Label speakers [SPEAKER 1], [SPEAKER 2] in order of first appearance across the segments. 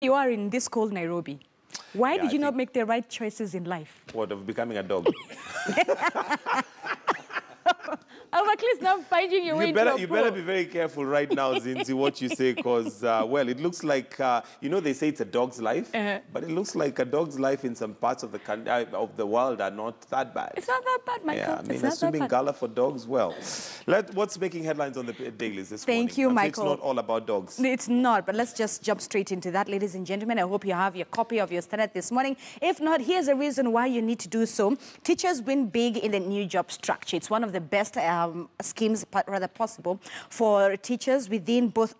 [SPEAKER 1] You are in this cold Nairobi. Why did you not make the right choices in life?
[SPEAKER 2] What, of becoming a dog?
[SPEAKER 1] Of at least not finding your way into a pool.
[SPEAKER 2] You better be very careful right now, Zinzi, what you say, because, well, it looks like, you know, they say it's a dog's life, but it looks like a dog's life in some parts of the country, of the world are not that bad.
[SPEAKER 1] It's not that bad, Michael.
[SPEAKER 2] Yeah, I mean, assuming gala for dogs, well. What's making headlines on the dailies this morning?
[SPEAKER 1] Thank you, Michael.
[SPEAKER 2] It's not all about dogs.
[SPEAKER 1] It's not, but let's just jump straight into that, ladies and gentlemen. I hope you have your copy of your Standard this morning. If not, here's a reason why you need to do so. Teachers win big in the new job structure. It's one of the best schemes, rather possible, for teachers within both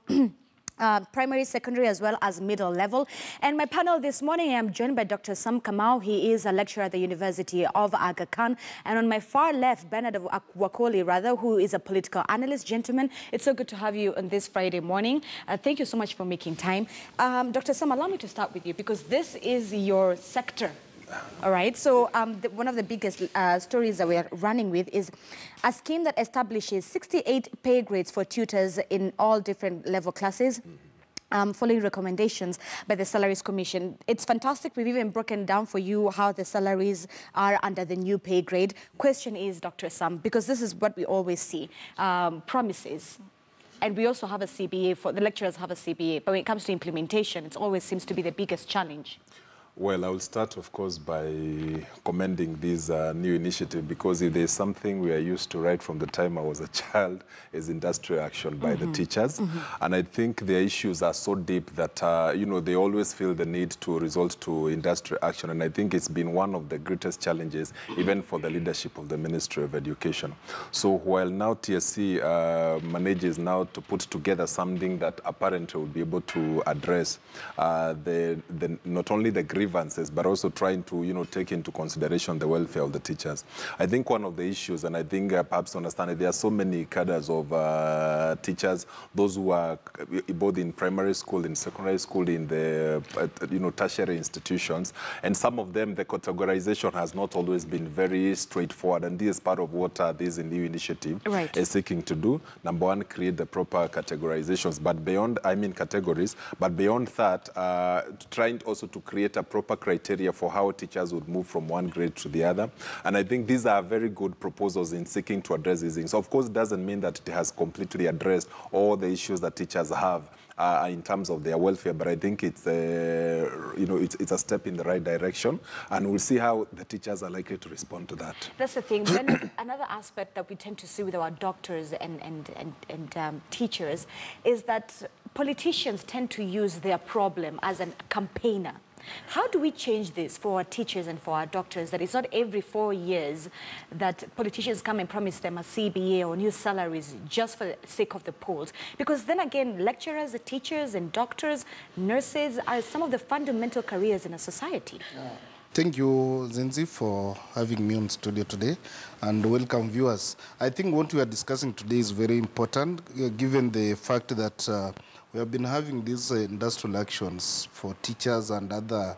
[SPEAKER 1] primary, secondary, as well as middle level. And my panel this morning, I'm joined by Dr. Sam Kamau. He is a lecturer at the University of Aga Khan. And on my far left, Bernard Wakoli, who is a political analyst. Gentlemen, it's so good to have you on this Friday morning. Thank you so much for making time. Dr. Sam, allow me to start with you, because this is your sector. All right, so one of the biggest stories that we are running with is a scheme that establishes 68 pay grades for tutors in all different level classes. Following recommendations by the Salaries Commission. It's fantastic. We've even broken down for you how the salaries are under the new pay grade. Question is, Dr. Sam, because this is what we always see, promises. And we also have a CBA, the lecturers have a CBA, but when it comes to implementation, it always seems to be the biggest challenge.
[SPEAKER 3] Well, I will start, of course, by commending this new initiative, because if there's something we are used to right from the time I was a child is industrial action by the teachers. And I think their issues are so deep that, you know, they always feel the need to resort to industrial action. And I think it's been one of the greatest challenges, even for the leadership of the Ministry of Education. So while now TSC manages now to put together something that apparently will be able to address not only the grievances, but also trying to, you know, take into consideration the welfare of the teachers. I think one of the issues, and I think perhaps understand it, there are so many cadres of teachers, those who are both in primary school, in secondary school, in the, you know, tertiary institutions, and some of them, the categorization has not always been very straightforward, and this is part of what this new initiative is seeking to do. Number one, create the proper categorizations, but beyond, I mean categories, but beyond that, trying also to create a proper criteria for how teachers would move from one grade to the other. And I think these are very good proposals in seeking to address these things. So of course, it doesn't mean that it has completely addressed all the issues that teachers have in terms of their welfare, but I think it's you know, it's a step in the right direction, and we'll see how the teachers are likely to respond to that.
[SPEAKER 1] That's the thing. Then another aspect that we tend to see with our doctors and teachers is that politicians tend to use their problem as a campaigner. How do we change this for our teachers and for our doctors, that it's not every 4 years that politicians come and promise them a CBA or new salaries just for the sake of the polls? Because then again, lecturers, teachers and doctors, nurses are some of the fundamental careers in a society.
[SPEAKER 4] Thank you, Zinzi, for having me on studio today, and welcome viewers. I think what we are discussing today is very important, given the fact that we have been having these industrial actions for teachers and other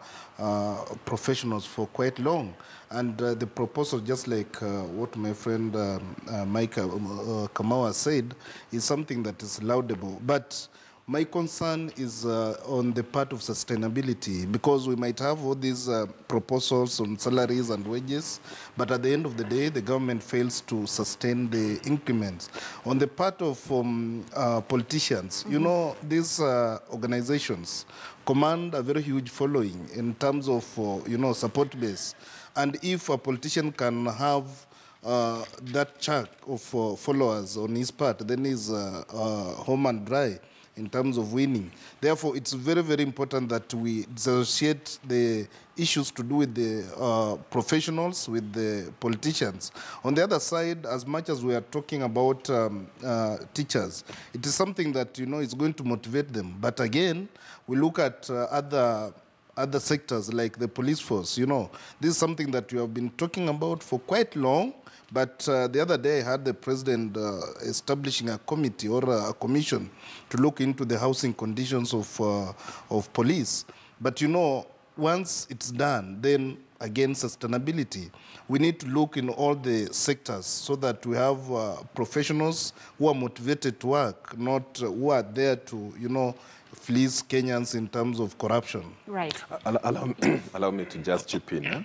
[SPEAKER 4] professionals for quite long. And the proposal, just like what my friend Mike Kamawa said, is something that is laudable. But my concern is on the part of sustainability, because we might have all these proposals on salaries and wages, but at the end of the day, the government fails to sustain the increments. On the part of politicians, you know, these organizations command a very huge following in terms of, you know, support base. And if a politician can have that chunk of followers on his part, then he's home and dry in terms of winning. Therefore, it's very, very important that we dissociate the issues to do with the professionals with the politicians. On the other side, as much as we are talking about teachers, it is something that, you know, is going to motivate them. But again, we look at other sectors like the police force. You know, this is something that we have been talking about for quite long. But the other day, I had the president establishing a committee or a commission to look into the housing conditions of police. But, you know, once it's done, then again, sustainability. We need to look in all the sectors so that we have professionals who are motivated to work, not who are there to, you know, fleece Kenyans in terms of corruption.
[SPEAKER 1] Right.
[SPEAKER 3] Allow me to just chip in.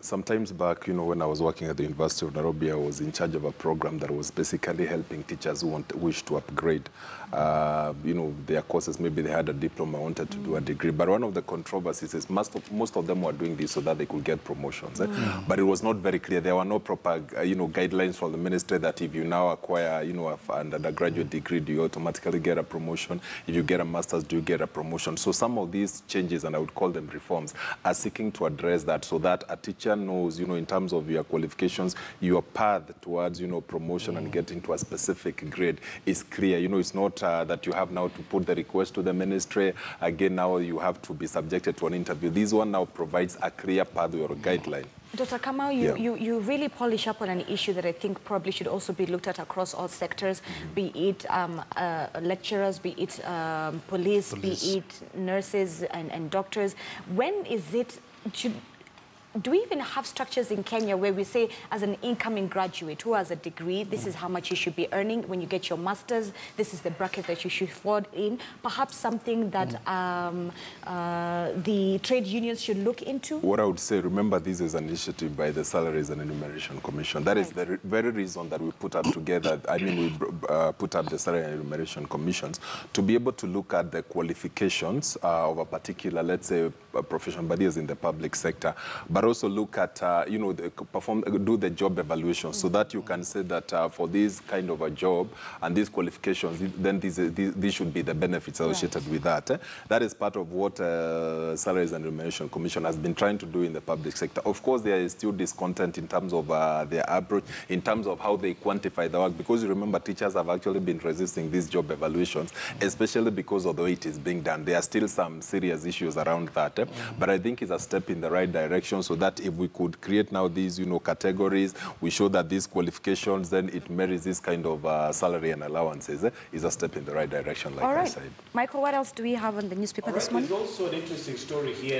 [SPEAKER 3] Sometimes back, when I was working at the University of Nairobi, I was in charge of a program that was basically helping teachers who wish to upgrade, their courses. Maybe they had a diploma, wanted to do a degree. But one of the controversies is most of them were doing this so that they could get promotions. But it was not very clear. There were no proper, guidelines from the ministry that if you now acquire, an undergraduate degree, do you automatically get a promotion? If you get a master's, do you get a promotion? So some of these changes, and I would call them reforms, are seeking to address that so that a teacher knows, in terms of your qualifications, your path towards, promotion and getting to a specific grade is clear. It's not that you have now to put the request to the ministry. Again, now you have to be subjected to an interview. This one now provides a clear pathway or a guideline.
[SPEAKER 1] Dr. Kamau, you really polish up on an issue that I think probably should also be looked at across all sectors, be it lecturers, be it police, be it nurses and doctors. When is it... Do we even have structures in Kenya where we say, as an incoming graduate who has a degree, this is how much you should be earning when you get your master's, this is the bracket that you should fall in? Perhaps something that the trade unions should look into?
[SPEAKER 3] What I would say, remember, this is an initiative by the Salaries and Enumeration Commission. That is the very reason that we put up together, we put up the Salary and Enumeration Commissions to be able to look at the qualifications of a particular, let's say, profession, but is in the public sector, but also look at, do the job evaluation so that you can say that for this kind of a job and these qualifications, then these should be the benefits associated with that. That is part of what Salaries and Remuneration Commission has been trying to do in the public sector. Of course, there is still discontent in terms of their approach, in terms of how they quantify the work, because you remember teachers have actually been resisting these job evaluations, especially because of the way it is being done. There are still some serious issues around that, but I think it's a step in the right direction, so that if we could create now these, categories, we show that these qualifications, then it merits this kind of salary and allowances, is a step in the right direction, like I said.
[SPEAKER 1] Michael, what else do we have on the newspaper this morning?
[SPEAKER 5] There's also an interesting story here.